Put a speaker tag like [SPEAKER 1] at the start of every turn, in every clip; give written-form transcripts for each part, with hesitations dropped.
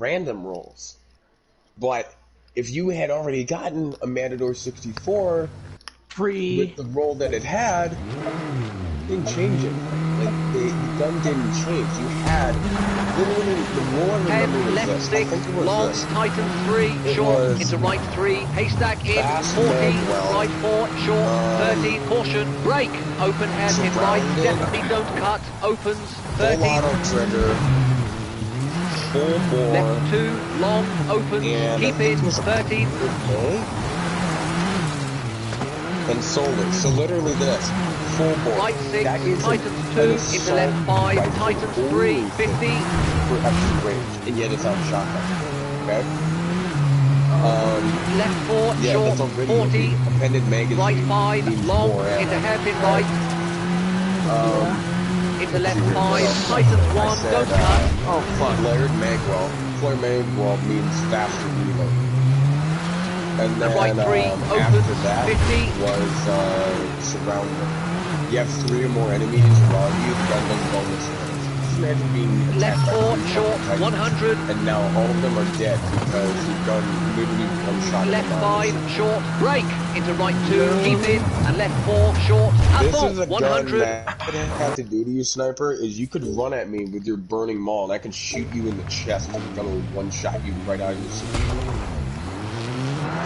[SPEAKER 1] random rolls. But if you had already gotten a Matador 64
[SPEAKER 2] free
[SPEAKER 1] with the roll that it had, it didn't change it. Like the gun didn't change. You had literally the roll I remember was
[SPEAKER 3] left
[SPEAKER 1] this.
[SPEAKER 3] 6,
[SPEAKER 1] I think it was
[SPEAKER 3] long,
[SPEAKER 1] this.
[SPEAKER 3] Titan 3,
[SPEAKER 1] It
[SPEAKER 3] short,
[SPEAKER 1] was
[SPEAKER 3] into right 3, haystack in,
[SPEAKER 1] fast
[SPEAKER 3] 40,
[SPEAKER 1] Magwell,
[SPEAKER 3] right 4, short, 30, caution, brake, open hairpin right,
[SPEAKER 1] surrounded,
[SPEAKER 3] definitely don't cut, opens, 30,
[SPEAKER 1] full auto trigger, full bore,
[SPEAKER 3] left 2, long, opens,
[SPEAKER 1] and
[SPEAKER 3] keep
[SPEAKER 1] I think
[SPEAKER 3] in,
[SPEAKER 1] it was
[SPEAKER 3] 30,
[SPEAKER 1] and solar. So literally this, full bore.
[SPEAKER 3] right 6,
[SPEAKER 1] That is
[SPEAKER 3] Titans 2,
[SPEAKER 1] an
[SPEAKER 3] into
[SPEAKER 1] assault
[SPEAKER 3] left 5,
[SPEAKER 1] rifle
[SPEAKER 3] Titans 3,
[SPEAKER 1] only
[SPEAKER 3] 50,
[SPEAKER 1] for extra range, and yet it's on shotgun. Okay?
[SPEAKER 3] left 4,
[SPEAKER 1] Yeah,
[SPEAKER 3] short,
[SPEAKER 1] that's already
[SPEAKER 3] 40,
[SPEAKER 1] appended magazine.
[SPEAKER 3] right 5,
[SPEAKER 1] means
[SPEAKER 3] long,
[SPEAKER 1] more ammo.
[SPEAKER 3] into hairpin right, into left
[SPEAKER 1] See,
[SPEAKER 3] 5,
[SPEAKER 1] I
[SPEAKER 3] Titans 1,
[SPEAKER 1] said,
[SPEAKER 3] don't cut,
[SPEAKER 2] oh fuck.
[SPEAKER 1] Flared Magwell. Flared Magwell means faster reload. And then
[SPEAKER 3] right 3,
[SPEAKER 1] after
[SPEAKER 3] opens,
[SPEAKER 1] that
[SPEAKER 3] 50,
[SPEAKER 1] was surrounding. You have 3 or more enemies around you, then the bonus rounds. Just imagine being
[SPEAKER 3] left
[SPEAKER 1] attacked by
[SPEAKER 3] 4,
[SPEAKER 1] 3
[SPEAKER 3] short,
[SPEAKER 1] Titans,
[SPEAKER 3] 100,
[SPEAKER 1] and now all of them are dead because you've done literally one shot
[SPEAKER 3] left
[SPEAKER 1] at them.
[SPEAKER 3] 5, short, brake, into right 2, keep in, and left 4, short,
[SPEAKER 1] This
[SPEAKER 3] assault,
[SPEAKER 1] is a
[SPEAKER 3] 100,
[SPEAKER 1] gun that I have to do to you, sniper, is you could run at me with your burning maul, and I can shoot you in the chest, and the gun will one-shot you right out of your seat.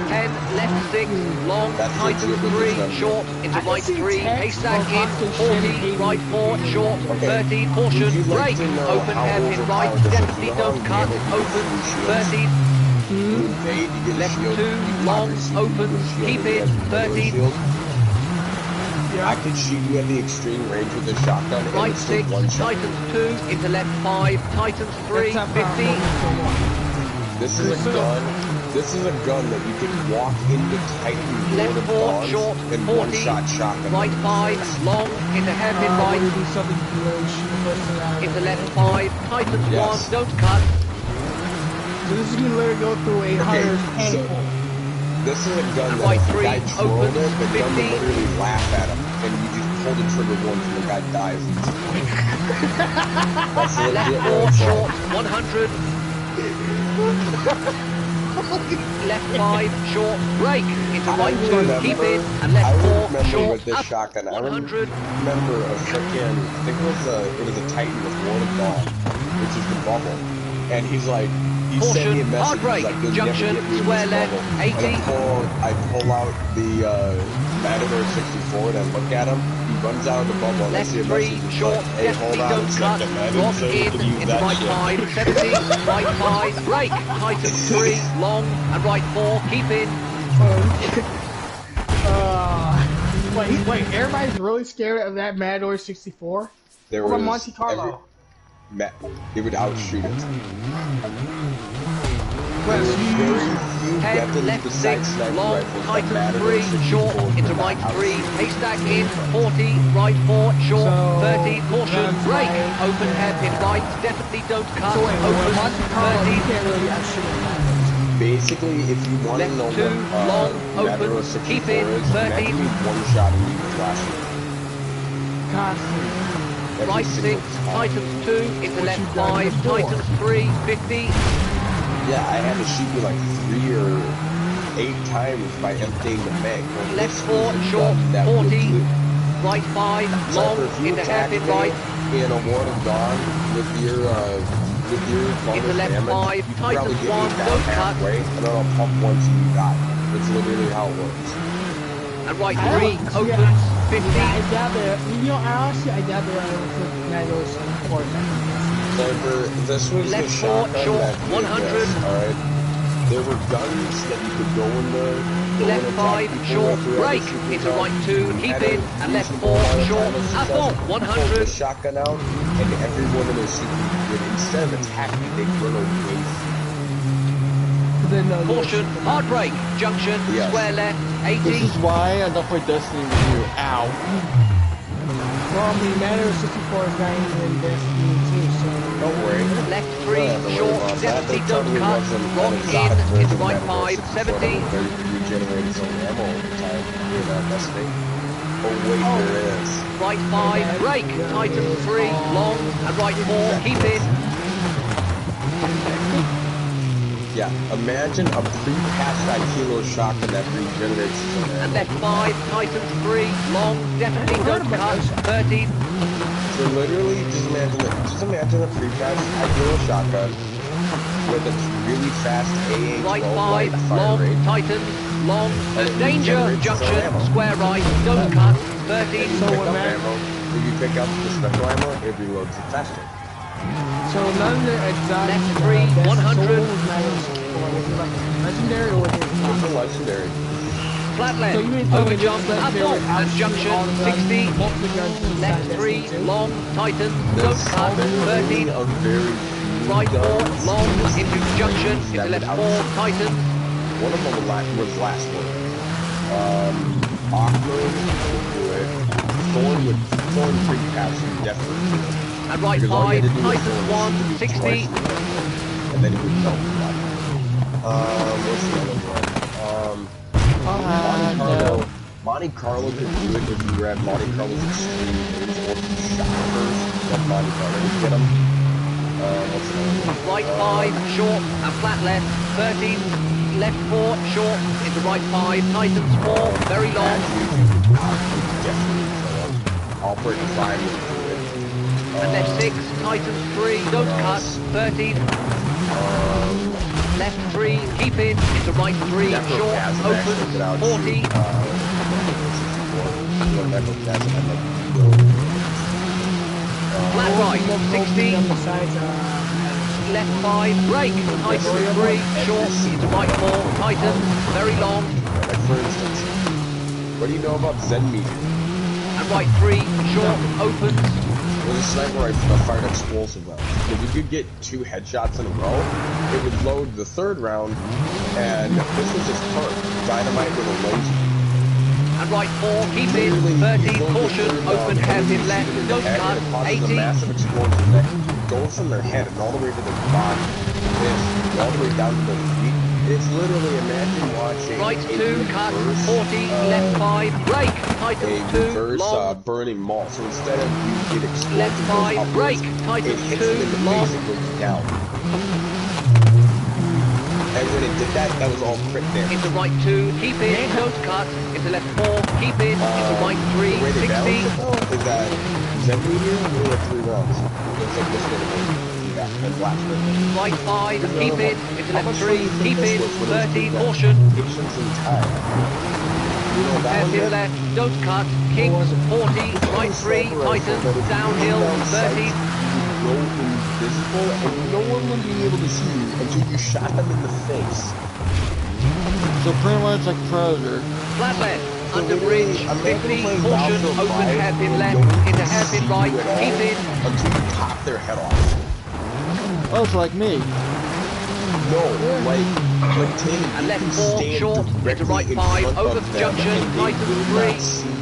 [SPEAKER 3] 10, left 6, long,
[SPEAKER 1] That's
[SPEAKER 3] Titan
[SPEAKER 1] legit with
[SPEAKER 3] 3,
[SPEAKER 1] this gun.
[SPEAKER 3] short, into
[SPEAKER 2] I can
[SPEAKER 3] right
[SPEAKER 2] see
[SPEAKER 3] 3,
[SPEAKER 2] text
[SPEAKER 3] haystack
[SPEAKER 2] or
[SPEAKER 3] in,
[SPEAKER 2] constant
[SPEAKER 3] 40,
[SPEAKER 2] shit
[SPEAKER 3] right 4, short,
[SPEAKER 1] Okay.
[SPEAKER 3] 30, caution,
[SPEAKER 1] Would you like
[SPEAKER 3] brake,
[SPEAKER 1] to know
[SPEAKER 3] open
[SPEAKER 1] how
[SPEAKER 3] hairpin right,
[SPEAKER 1] overpowered this is?
[SPEAKER 3] definitely
[SPEAKER 1] You know
[SPEAKER 3] don't
[SPEAKER 1] how
[SPEAKER 3] cut,
[SPEAKER 1] damage you
[SPEAKER 3] open,
[SPEAKER 1] get through
[SPEAKER 3] 30,
[SPEAKER 1] shields? You invade, you get a
[SPEAKER 3] left
[SPEAKER 1] shield,
[SPEAKER 3] 2,
[SPEAKER 1] you pop
[SPEAKER 3] long,
[SPEAKER 1] your CPU with
[SPEAKER 3] opens,
[SPEAKER 1] a shield,
[SPEAKER 3] keep
[SPEAKER 1] and you
[SPEAKER 3] in,
[SPEAKER 1] have regular
[SPEAKER 3] 30,
[SPEAKER 1] shield. I could shoot you at the extreme range with a shotgun, and
[SPEAKER 3] right
[SPEAKER 1] it's still
[SPEAKER 3] 6,
[SPEAKER 1] one shot.
[SPEAKER 3] Titans 2, into left 5, Titans 3, 50,
[SPEAKER 1] This is a gun. This is a gun that you could walk into Titan
[SPEAKER 3] left
[SPEAKER 1] Lord of
[SPEAKER 3] 4,
[SPEAKER 1] Dawns
[SPEAKER 3] short,
[SPEAKER 1] and
[SPEAKER 3] 40,
[SPEAKER 1] one-shot shotgun.
[SPEAKER 3] right 5, long, into hairpin right, into left 5, Titans
[SPEAKER 1] Yes.
[SPEAKER 3] 1, don't cut,
[SPEAKER 2] So this is gonna literally go through a hunter's handful.
[SPEAKER 1] This is a gun that
[SPEAKER 3] right
[SPEAKER 1] if the
[SPEAKER 3] 3,
[SPEAKER 1] guy twirled
[SPEAKER 3] opens,
[SPEAKER 1] it, the gun would
[SPEAKER 3] 50,
[SPEAKER 1] literally laugh at him, and you just pull the trigger once and the guy dies. That's legit
[SPEAKER 3] left
[SPEAKER 1] what
[SPEAKER 3] 4,
[SPEAKER 1] it's
[SPEAKER 3] short,
[SPEAKER 1] like.
[SPEAKER 3] 100, left 5, short, brake, into right 2, keep in, and left 4, short,
[SPEAKER 1] with this
[SPEAKER 3] up,
[SPEAKER 1] shotgun,
[SPEAKER 3] 100,
[SPEAKER 1] remember a freaking, I think it was a Titan with Lord of Dawn, which is the bubble, and he's like, he sent me a
[SPEAKER 3] caution,
[SPEAKER 1] message,
[SPEAKER 3] hard brake,
[SPEAKER 1] he's like, you'll
[SPEAKER 3] junction,
[SPEAKER 1] never get me in
[SPEAKER 3] square
[SPEAKER 1] this
[SPEAKER 3] left,
[SPEAKER 1] bubble.
[SPEAKER 3] 80,
[SPEAKER 1] And I pull out the Matador 64 and I look at him, he runs out of the bubble, and I
[SPEAKER 3] left
[SPEAKER 1] see a
[SPEAKER 3] 3,
[SPEAKER 1] message, he's
[SPEAKER 3] short,
[SPEAKER 1] like, hey, hold
[SPEAKER 3] definitely
[SPEAKER 1] on a
[SPEAKER 3] don't cut,
[SPEAKER 1] second, man,
[SPEAKER 3] lock
[SPEAKER 1] so you
[SPEAKER 3] in,
[SPEAKER 1] can use
[SPEAKER 3] into
[SPEAKER 1] that
[SPEAKER 3] right
[SPEAKER 1] shit.
[SPEAKER 3] 5, 70, right 5, brake, Titan 3, long, and right 4, keep in,
[SPEAKER 2] wait, everybody's really scared of that Matador 64?
[SPEAKER 1] There
[SPEAKER 2] What about
[SPEAKER 1] was
[SPEAKER 2] Monte Carlo?
[SPEAKER 1] It would outshoot it.
[SPEAKER 2] Well, so you use
[SPEAKER 3] 10, left 6, long, Titan 3, short, into right 3, haystack in, 40, right 4, short,
[SPEAKER 2] So,
[SPEAKER 3] 30, caution,
[SPEAKER 2] that's
[SPEAKER 3] brake,
[SPEAKER 2] like-
[SPEAKER 3] open hairpin right, definitely don't cut,
[SPEAKER 2] So wait,
[SPEAKER 3] open,
[SPEAKER 2] Monte Carlo, you
[SPEAKER 3] 30,
[SPEAKER 2] can't really outshoot
[SPEAKER 1] Basically, if you want to
[SPEAKER 3] left
[SPEAKER 1] know
[SPEAKER 3] 2,
[SPEAKER 1] what
[SPEAKER 3] long,
[SPEAKER 1] Matador
[SPEAKER 3] open,
[SPEAKER 1] 64
[SPEAKER 3] keep in,
[SPEAKER 1] is,
[SPEAKER 3] 30,
[SPEAKER 1] imagine me one shot and you can flash it.
[SPEAKER 2] constantly.
[SPEAKER 1] Every
[SPEAKER 3] right 6,
[SPEAKER 1] single time.
[SPEAKER 3] Titans 2, into
[SPEAKER 2] What
[SPEAKER 3] left
[SPEAKER 2] you've done
[SPEAKER 3] 5,
[SPEAKER 2] before.
[SPEAKER 3] Titans 3, 50,
[SPEAKER 1] Yeah, I had to shoot you like 3 or 8 times by emptying the mag. Well,
[SPEAKER 3] left
[SPEAKER 1] this
[SPEAKER 3] 4,
[SPEAKER 1] is a
[SPEAKER 3] short,
[SPEAKER 1] gun that
[SPEAKER 3] 40,
[SPEAKER 1] would do-
[SPEAKER 3] right 5, long,
[SPEAKER 1] Sniper, if you
[SPEAKER 3] into
[SPEAKER 1] attack
[SPEAKER 3] hairpin
[SPEAKER 1] me
[SPEAKER 3] right,
[SPEAKER 1] in a War of Dawn with your bonus
[SPEAKER 3] into left
[SPEAKER 1] damage,
[SPEAKER 3] 5,
[SPEAKER 1] you can probably
[SPEAKER 3] Titans
[SPEAKER 1] get
[SPEAKER 3] 1,
[SPEAKER 1] me down
[SPEAKER 3] don't cut,
[SPEAKER 1] halfway, and then I'll pump once and you die. That's literally how it works.
[SPEAKER 3] and right
[SPEAKER 2] I
[SPEAKER 3] 3,
[SPEAKER 2] don't-
[SPEAKER 3] opens, 50,
[SPEAKER 2] I gather, honestly, I gather I don't think Matador 64 is
[SPEAKER 1] Sniper, this was
[SPEAKER 3] left
[SPEAKER 1] the
[SPEAKER 3] 4,
[SPEAKER 1] shotgun
[SPEAKER 3] short,
[SPEAKER 1] that did
[SPEAKER 3] 100,
[SPEAKER 1] this, alright? There were guns that you could go in the
[SPEAKER 3] left 5, short, brake, into right 2, keep in, and left 4, short, assault,
[SPEAKER 1] Pull the
[SPEAKER 3] 100,
[SPEAKER 1] shotgun out, and every one of those super would, instead of attacking, they'd run away.
[SPEAKER 3] caution, hard brake, junction,
[SPEAKER 1] Yes.
[SPEAKER 3] square left, 80,
[SPEAKER 4] This is why I don't play Destiny with you. Ow.
[SPEAKER 2] Well, I mean, Matador 64 is not even Destiny 2, so...
[SPEAKER 1] Don't worry.
[SPEAKER 3] left
[SPEAKER 1] You
[SPEAKER 3] 3,
[SPEAKER 1] don't have to worry
[SPEAKER 3] short,
[SPEAKER 1] about that.
[SPEAKER 3] definitely
[SPEAKER 1] That
[SPEAKER 3] don't
[SPEAKER 1] totally
[SPEAKER 3] cut,
[SPEAKER 1] wasn't an
[SPEAKER 3] lock
[SPEAKER 1] exotic
[SPEAKER 3] in,
[SPEAKER 1] version
[SPEAKER 3] into
[SPEAKER 1] of
[SPEAKER 3] right
[SPEAKER 1] Matador
[SPEAKER 3] 5,
[SPEAKER 1] 64
[SPEAKER 3] 70,
[SPEAKER 1] that would regenerate its own ammo over time. You're not Destiny. Oh wait, there is.
[SPEAKER 3] right 5, brake, Titan 3, long, and right 4, keep in,
[SPEAKER 1] Yeah, imagine a pre-patched Ikilo shotgun that regenerates his own
[SPEAKER 3] And
[SPEAKER 1] ammo.
[SPEAKER 3] left 5, Titans 3, long, definitely don't cut, 13.
[SPEAKER 1] So literally, just imagine a pre-patched Ikilo shotgun with its really fast AA-12
[SPEAKER 3] Right
[SPEAKER 1] light
[SPEAKER 3] 5,
[SPEAKER 1] fire
[SPEAKER 3] long,
[SPEAKER 1] rate.
[SPEAKER 3] Titans, long,
[SPEAKER 1] And it
[SPEAKER 3] danger,
[SPEAKER 1] regenerates its own
[SPEAKER 3] junction,
[SPEAKER 1] ammo.
[SPEAKER 3] square right, don't cut,
[SPEAKER 1] And
[SPEAKER 3] 13.
[SPEAKER 1] you
[SPEAKER 2] So
[SPEAKER 1] pick up
[SPEAKER 2] imagine-
[SPEAKER 1] ammo. If you pick up the special ammo, it reloads it faster.
[SPEAKER 2] So none of the exotic
[SPEAKER 3] Left 3, 100.
[SPEAKER 2] was like legendary or was it
[SPEAKER 1] It's a legendary.
[SPEAKER 3] Flat
[SPEAKER 2] So
[SPEAKER 3] left,
[SPEAKER 2] you mean tell
[SPEAKER 3] over
[SPEAKER 2] me this
[SPEAKER 3] jump,
[SPEAKER 2] legendary
[SPEAKER 3] up and
[SPEAKER 2] outshoots
[SPEAKER 3] junction,
[SPEAKER 2] all the guns,
[SPEAKER 3] 60.
[SPEAKER 2] most of the guns inside
[SPEAKER 3] Left
[SPEAKER 2] Destiny
[SPEAKER 3] 3,
[SPEAKER 2] 2?
[SPEAKER 3] long, Titans,
[SPEAKER 1] There's
[SPEAKER 3] don't cut,
[SPEAKER 1] only
[SPEAKER 3] 13.
[SPEAKER 1] a very few
[SPEAKER 3] Right 4,
[SPEAKER 1] guns
[SPEAKER 3] long,
[SPEAKER 1] in this
[SPEAKER 3] into junction,
[SPEAKER 1] series
[SPEAKER 3] into
[SPEAKER 1] that
[SPEAKER 3] left
[SPEAKER 1] would
[SPEAKER 3] 4,
[SPEAKER 1] outshoot.
[SPEAKER 3] Titans.
[SPEAKER 1] One of them was last one. Aquamoon would do it. Thorn pre-patch would definitely do it.
[SPEAKER 3] And right
[SPEAKER 1] Because all you
[SPEAKER 3] 5,
[SPEAKER 1] had to do was
[SPEAKER 3] Titans
[SPEAKER 1] Thorn
[SPEAKER 3] 1,
[SPEAKER 1] shoot
[SPEAKER 3] 60.
[SPEAKER 1] twice, and then it would melt the body. What's the other one? Monte Carlo could do it if you were at Monte Carlo's extreme range or if you shot first, then Monte Carlo would get him. What's another one?
[SPEAKER 3] Right 5, short, and flat left, 13. Left 4, short, into right 5, Titans 4, very long.
[SPEAKER 1] Definitely kill him. I'll break 5 would do it.
[SPEAKER 3] And left 6, Titans 3, don't cut, 13. Left 3, keep in, into right 3,
[SPEAKER 1] Necro
[SPEAKER 3] short,
[SPEAKER 1] Chasm
[SPEAKER 3] open,
[SPEAKER 1] actually could outshoot,
[SPEAKER 3] 40.
[SPEAKER 1] Necro Chasm and
[SPEAKER 3] Flat right, 60.
[SPEAKER 2] On the sides,
[SPEAKER 3] Left 5, break, Titans 3, short, into right 4, Titans, very long.
[SPEAKER 1] like for instance, what do you know about Zen Meteor?
[SPEAKER 3] And right 3, short, opens.
[SPEAKER 1] It was a sniper rifle that fired explosive rounds. If you could get 2 headshots in a row, it would load the 3rd round, and this was just perk. Dynamite with a laser.
[SPEAKER 3] And right 4, keep in, 13, caution, open, hairpin left, don't cut,
[SPEAKER 1] It causes a
[SPEAKER 3] 80.
[SPEAKER 1] massive explosion that goes from their head and all the way to their body. It's all the way down to their feet. It's literally, imagine watching
[SPEAKER 3] Right
[SPEAKER 1] a
[SPEAKER 3] 2, cut,
[SPEAKER 1] reverse,
[SPEAKER 3] 40, left 5, break,
[SPEAKER 1] a
[SPEAKER 3] Titans 2,
[SPEAKER 1] reverse
[SPEAKER 3] long.
[SPEAKER 1] burning mall. So instead of you get exploded,
[SPEAKER 3] Left
[SPEAKER 1] it
[SPEAKER 3] 5,
[SPEAKER 1] goes upwards,
[SPEAKER 3] break,
[SPEAKER 1] it
[SPEAKER 3] Titans
[SPEAKER 1] hits
[SPEAKER 3] 2,
[SPEAKER 1] them in the
[SPEAKER 3] long.
[SPEAKER 1] face and goes down. And when it did that, that was all crit damage.
[SPEAKER 3] Into right 2, keep in, don't cut, into left 4, keep in, into right 3,
[SPEAKER 1] The way they
[SPEAKER 3] 60.
[SPEAKER 1] balance it though is that Zen Meteor only had 3 rounds. It's like this one, yeah, and blast it.
[SPEAKER 3] Right 5, keep in, into
[SPEAKER 1] How
[SPEAKER 3] left
[SPEAKER 1] much
[SPEAKER 3] 3,
[SPEAKER 1] fun do you think
[SPEAKER 3] keep
[SPEAKER 1] this
[SPEAKER 3] in,
[SPEAKER 1] was when it was
[SPEAKER 3] 30,
[SPEAKER 1] like
[SPEAKER 3] caution.
[SPEAKER 1] Patience and time. You know what that one
[SPEAKER 3] Hairpin
[SPEAKER 1] did?
[SPEAKER 3] left, don't cut, kicks, 40, right 3, Titans, downhill, 30.
[SPEAKER 1] You go invisible and no one will be able to see you until you shot them in the face.
[SPEAKER 4] So pretty much like Predator.
[SPEAKER 3] Flat left,
[SPEAKER 1] So
[SPEAKER 3] under
[SPEAKER 1] literally,
[SPEAKER 3] bridge,
[SPEAKER 1] imagine
[SPEAKER 3] 50,
[SPEAKER 1] playing
[SPEAKER 3] caution,
[SPEAKER 1] Battlefield
[SPEAKER 3] open
[SPEAKER 1] 5
[SPEAKER 3] hairpin
[SPEAKER 1] and
[SPEAKER 3] left,
[SPEAKER 1] no one
[SPEAKER 3] into
[SPEAKER 1] can
[SPEAKER 3] hairpin
[SPEAKER 1] see
[SPEAKER 3] right,
[SPEAKER 1] you at all
[SPEAKER 3] keep in.
[SPEAKER 1] until you pop their head off.
[SPEAKER 4] Oh, it's like me.
[SPEAKER 1] No, like Tatum,
[SPEAKER 3] And
[SPEAKER 1] you
[SPEAKER 3] left
[SPEAKER 1] can
[SPEAKER 3] 4,
[SPEAKER 1] stand
[SPEAKER 3] short, into
[SPEAKER 1] directly
[SPEAKER 3] right
[SPEAKER 1] in
[SPEAKER 3] 5,
[SPEAKER 1] front
[SPEAKER 3] over
[SPEAKER 1] of them
[SPEAKER 3] junction,
[SPEAKER 1] and they
[SPEAKER 3] Titans
[SPEAKER 1] will
[SPEAKER 3] 3.
[SPEAKER 1] not see you.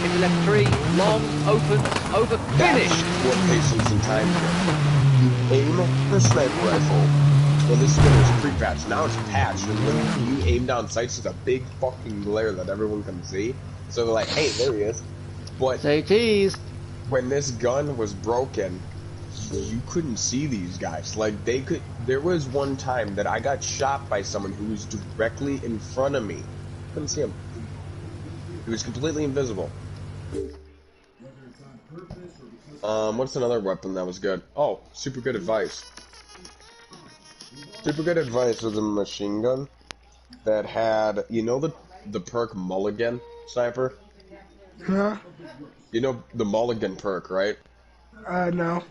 [SPEAKER 3] Into left 3, long, opens, over, finish.
[SPEAKER 1] That's what patience and time do. You aim the sniper rifle. Well, this one was pre-patched. Now it's patched, and when you aim down sights, there's a big fucking glare that everyone can see. So they're like, "Hey, there he is." But
[SPEAKER 4] Say cheese.
[SPEAKER 1] when this gun was broken, you couldn't see these guys. Like they could. There was one time that I got shot by someone who was directly in front of me. Couldn't see him. He was completely invisible. What's another weapon that was good? Oh, super good advice. Super good advice was a machine gun that had, you know, the perk Mulligan sniper.
[SPEAKER 2] Huh?
[SPEAKER 1] You know the Mulligan perk, right?
[SPEAKER 2] No.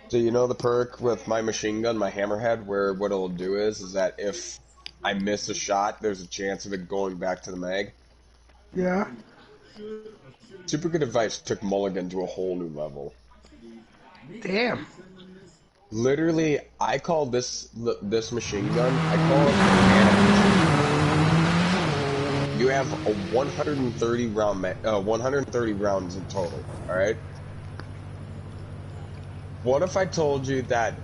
[SPEAKER 1] So you know the perk with my machine gun, my hammerhead, where what it'll do is that if I miss a shot, there's a chance of it going back to the mag.
[SPEAKER 2] Yeah.
[SPEAKER 1] Super good advice took Mulligan to a whole new level.
[SPEAKER 2] Damn.
[SPEAKER 1] Literally, I call this machine gun, I call it the manic machine gun. You have a 130 rounds in total, alright? What if I told you that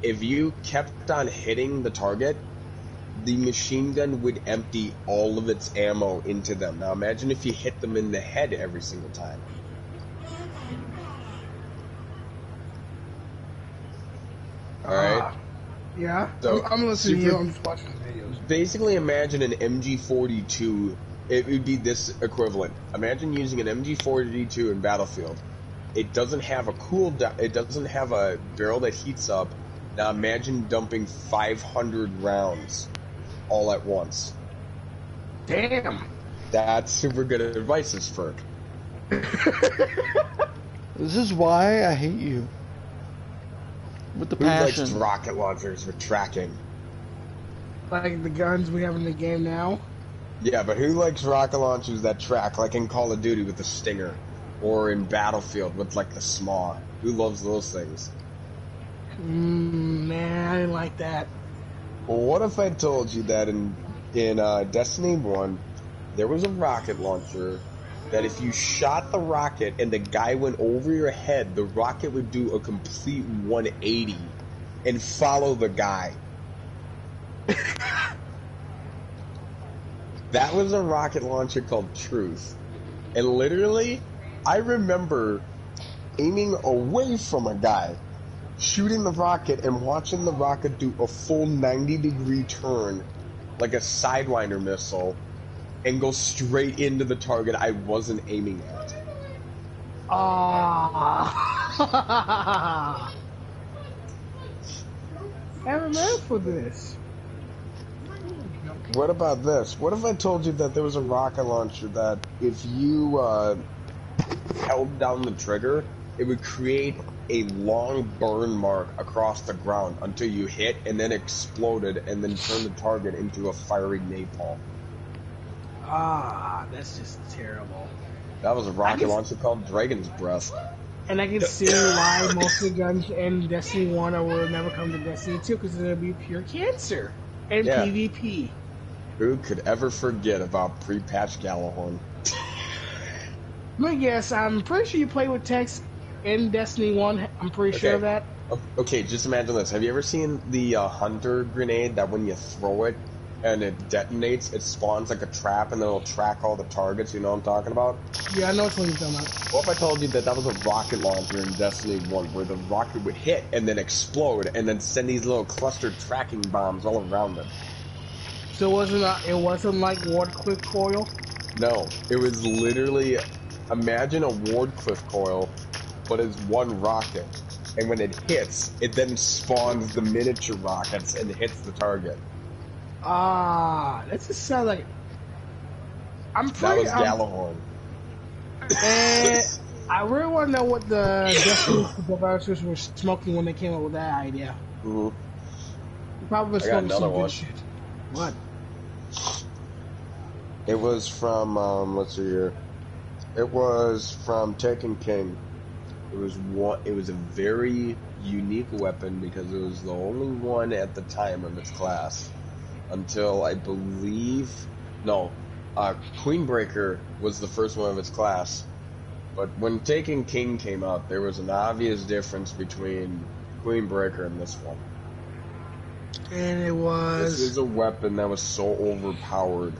[SPEAKER 1] if you kept on hitting the target, the machine gun would empty all of its ammo into them? Now imagine if you hit them in the head every single time. Alright?
[SPEAKER 2] Yeah,
[SPEAKER 1] So,
[SPEAKER 2] I'm listening to you. I'm just watching the videos.
[SPEAKER 1] Basically, imagine an MG42. It would be this equivalent. Imagine using an MG42 in Battlefield. It doesn't have a it doesn't have a barrel that heats up. Now imagine dumping 500 rounds all at once.
[SPEAKER 2] Damn.
[SPEAKER 1] That's super good advice, this Ferk.
[SPEAKER 4] This is why I hate you. With the passion.
[SPEAKER 1] Who likes rocket launchers for tracking?
[SPEAKER 2] Like the guns we have in the game now?
[SPEAKER 1] Yeah, but who likes rocket launchers that track, like in Call of Duty with the Stinger? Or in Battlefield with, like, the SMAW? Who loves those things?
[SPEAKER 2] Man, I didn't like that.
[SPEAKER 1] Well, what if I told you that in Destiny 1, there was a rocket launcher that if you shot the rocket and the guy went over your head, the rocket would do a complete 180 and follow the guy. That was a rocket launcher called Truth. And literally, I remember aiming away from a guy, shooting the rocket, and watching the rocket do a full 90-degree turn, like a Sidewinder missile, and go straight into the target I wasn't aiming at.
[SPEAKER 2] I remember for this.
[SPEAKER 1] What about this? What if I told you that there was a rocket launcher that if you held down the trigger, it would create a long burn mark across the ground until you hit and then exploded and then turned the target into a fiery napalm?
[SPEAKER 2] That's just terrible.
[SPEAKER 1] That was a rocket launcher called Dragon's Breath.
[SPEAKER 2] And I can see why most of the guns in Destiny 1 will never come to Destiny 2 because it'll be pure cancer and PvP.
[SPEAKER 1] Who could ever forget about pre-patch Gallahorn?
[SPEAKER 2] But yes, I'm pretty sure you play with Tex in Destiny 1. I'm pretty sure of that.
[SPEAKER 1] Okay, just imagine this. Have you ever seen the Hunter grenade that when you throw it and it detonates, it spawns like a trap and then it'll track all the targets? You know what I'm talking about?
[SPEAKER 2] Yeah, I know what you're talking about.
[SPEAKER 1] What if I told you that that was a rocket launcher in Destiny 1 where the rocket would hit and then explode and then send these little clustered tracking bombs all around it?
[SPEAKER 2] So it wasn't like Wardcliff coil?
[SPEAKER 1] No, it was literally, imagine a Wardcliff coil, but it's one rocket. And when it hits, it then spawns the miniature rockets and hits the target.
[SPEAKER 2] That just sounds like...
[SPEAKER 1] That was Gallahorn.
[SPEAKER 2] And I really want to know what the Destiny developers were smoking when they came up with that idea.
[SPEAKER 1] Mm-hmm.
[SPEAKER 2] Probably smoking some good shit. What?
[SPEAKER 1] It was from, let's see here. It was from Taken King. It was a very unique weapon because it was the only one at the time of its class. Until I believe, Queenbreaker was the first one of its class. But when Taken King came out, there was an obvious difference between Queenbreaker and this one.
[SPEAKER 2] And it was...
[SPEAKER 1] This is a weapon that was so overpowered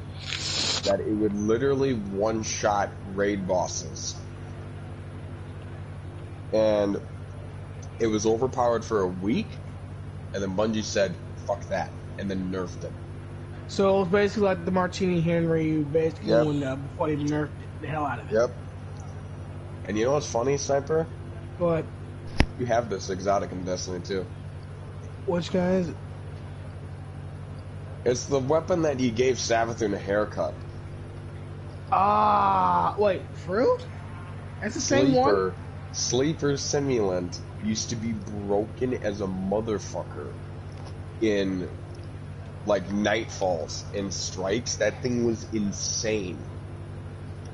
[SPEAKER 1] that it would literally one-shot raid bosses. And it was overpowered for a week, and then Bungie said, fuck that, and then nerfed it.
[SPEAKER 2] So it was basically like the Martini Henry, basically, before they nerfed the hell out of it.
[SPEAKER 1] Yep. And you know what's funny, Sniper?
[SPEAKER 2] What?
[SPEAKER 1] You have this exotic in Destiny 2.
[SPEAKER 2] Which guy is it?
[SPEAKER 1] It's the weapon that you gave Savathun a haircut.
[SPEAKER 2] Wait, Fruit? That's the same one?
[SPEAKER 1] Sleeper Simulant used to be broken as a motherfucker in, like, Nightfalls and Strikes. That thing was insane.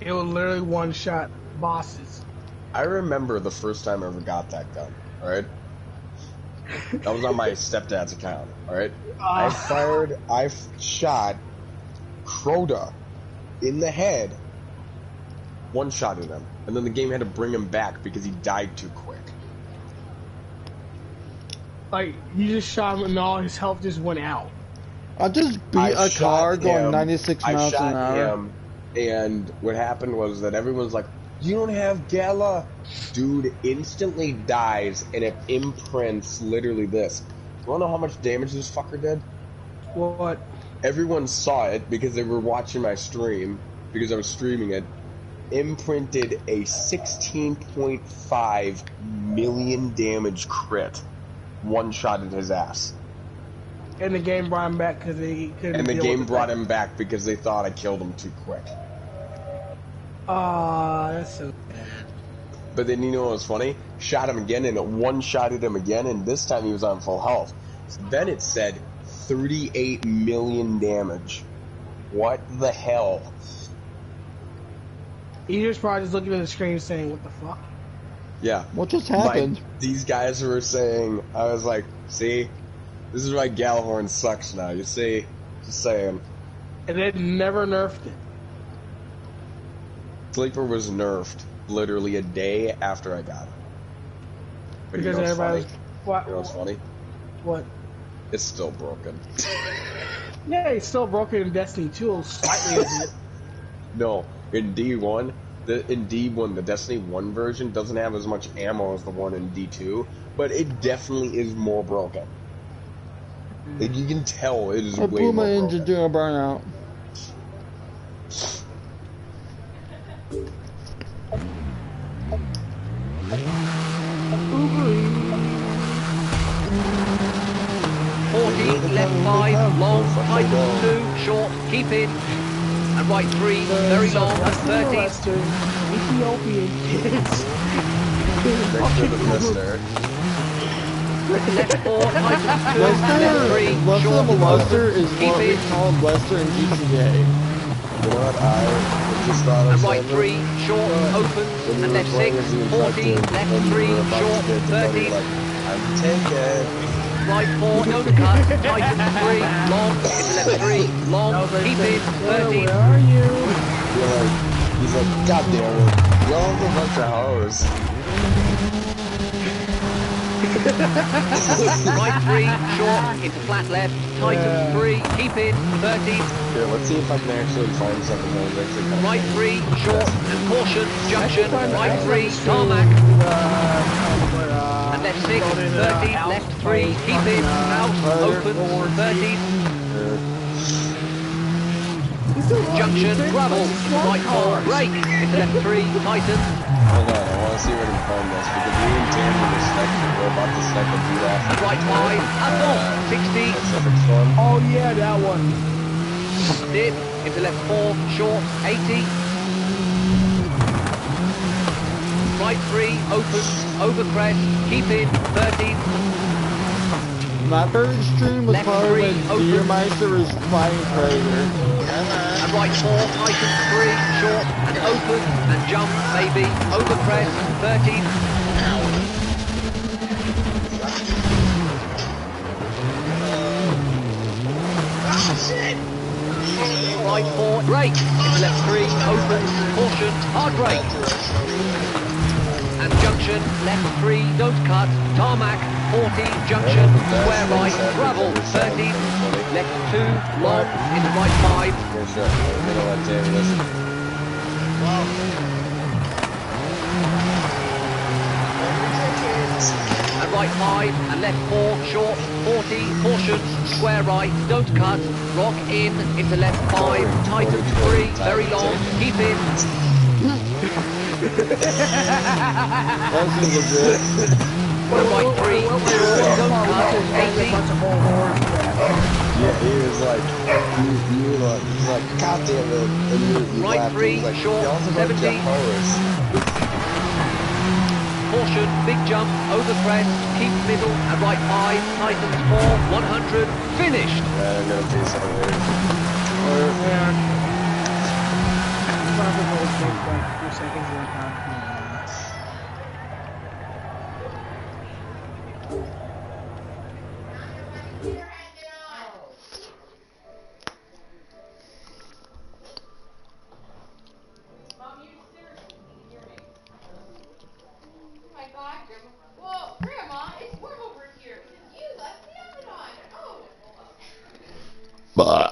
[SPEAKER 2] It would literally one-shot bosses.
[SPEAKER 1] I remember the first time I ever got that gun, alright? That was on my stepdad's account, alright? I shot Crota in the head, one-shotted him, and then the game had to bring him back because he died too quick.
[SPEAKER 2] Like, you just shot him and all his health just went out.
[SPEAKER 4] I just beat a car going 96 miles an hour.
[SPEAKER 1] Him, and what happened was that everyone's like, you don't have Gala. Dude instantly dies, and it imprints literally this. You wanna know how much damage this fucker did?
[SPEAKER 2] What?
[SPEAKER 1] Everyone saw it because they were watching my stream, because I was streaming it. Imprinted a 16.5 million damage crit. One shot at his ass.
[SPEAKER 2] And the game brought him back because they couldn't.
[SPEAKER 1] And the game brought him back because they thought I killed him too quick.
[SPEAKER 2] Aw, that's so bad.
[SPEAKER 1] But then you know what was funny? Shot him again and it one-shotted him again, and this time he was on full health. So then it said 38 million damage. What the hell?
[SPEAKER 2] He was probably just looking at the screen saying, what the fuck?
[SPEAKER 1] Yeah.
[SPEAKER 4] What just happened?
[SPEAKER 1] These guys were saying, I was like, see? This is why Gjallarhorn sucks now, you see? Just saying.
[SPEAKER 2] And it never nerfed it.
[SPEAKER 1] Sleeper was nerfed literally a day after I got it. But
[SPEAKER 2] Because
[SPEAKER 1] you know
[SPEAKER 2] everybody's... What?
[SPEAKER 1] You know what's funny?
[SPEAKER 2] What?
[SPEAKER 1] It's still broken.
[SPEAKER 2] Yeah, it's still broken in Destiny 2, slightly, isn't it?
[SPEAKER 1] No, in D1, the Destiny 1 version doesn't have as much ammo as the one in D2, but it definitely is more broken. Like, you can tell it is
[SPEAKER 4] I
[SPEAKER 1] way
[SPEAKER 4] blew
[SPEAKER 1] more
[SPEAKER 4] my engine
[SPEAKER 1] broken.
[SPEAKER 4] doing a burnout.
[SPEAKER 3] Left 5, long, tight 2, short, keep in. And right 3, very long, and 30.
[SPEAKER 2] Ethiopian kids.
[SPEAKER 1] Next to the mister.
[SPEAKER 3] Left 4, tight 2, left 3,
[SPEAKER 4] Lester
[SPEAKER 3] short,
[SPEAKER 4] the Molester is
[SPEAKER 3] keep
[SPEAKER 4] what we
[SPEAKER 3] in.
[SPEAKER 4] call Lester in GTA.
[SPEAKER 1] You know what, I just thought
[SPEAKER 3] And
[SPEAKER 1] of
[SPEAKER 3] right 3, short, open, and left 6, 40, left 3, short, 30.
[SPEAKER 1] I'm taken.
[SPEAKER 3] Right 4, no cut, tighten 3, long, into left 3, long, keep in, 30.
[SPEAKER 2] Where are you?
[SPEAKER 1] He's like, God damn it, y'all have a bunch of hoes.
[SPEAKER 3] Right 3, short, into flat left, tighten 3, keep in, 30.
[SPEAKER 1] Here, let's see if I can actually find something that is actually kind of...
[SPEAKER 3] Right 3, short, and caution, junction, right 3, tarmac. And left 6, 30, left 3, keep in, out, open, 30. Junction, gravel, right 4, brake, into left 3, tighten.
[SPEAKER 1] Hold on, I want to see if I can find this, because me and Tam we're about to snipe a dude off.
[SPEAKER 3] And right 5, asphalt, 60.
[SPEAKER 1] Pacific Storm.
[SPEAKER 2] Oh yeah, that one.
[SPEAKER 3] Dip, into left 4, short, 80. Right 3, open, over crest, keep in, 30.
[SPEAKER 4] My third stream was
[SPEAKER 3] Left
[SPEAKER 4] probably
[SPEAKER 3] 3,
[SPEAKER 4] when
[SPEAKER 3] open.
[SPEAKER 4] Deermeister was flying Predator.
[SPEAKER 3] And right 4, tighten 3, short, and open, and jump, maybe, over crest, 30. Right 4, brake, left 3, open, caution, hard brake. And junction, left 3, don't cut, tarmac, 40, junction, square right, gravel, 30, left 2, long, into right 5.
[SPEAKER 1] Yeah, sure. I'm gonna let Tam listen.
[SPEAKER 3] And right 5, and left 4, short, 40, caution, square right, don't cut, rock in, into left 5, tighten 3, very long, keep in.
[SPEAKER 4] That's legit.
[SPEAKER 3] And right 3, short, don't cut, 80.
[SPEAKER 1] Yeah, he was like, he's like, God damn it. And you
[SPEAKER 3] Right
[SPEAKER 1] laughed.
[SPEAKER 3] 3,
[SPEAKER 1] He was like,
[SPEAKER 3] short,
[SPEAKER 1] y'all's a bunch
[SPEAKER 3] 70.
[SPEAKER 1] of hoes.
[SPEAKER 3] Caution, big jump, over crest, keep middle, and right 5, tightens 4, 100, finished.
[SPEAKER 1] Yeah, I'm gonna do something later.
[SPEAKER 2] Yeah. Probably take like 2 seconds and then
[SPEAKER 4] Bye.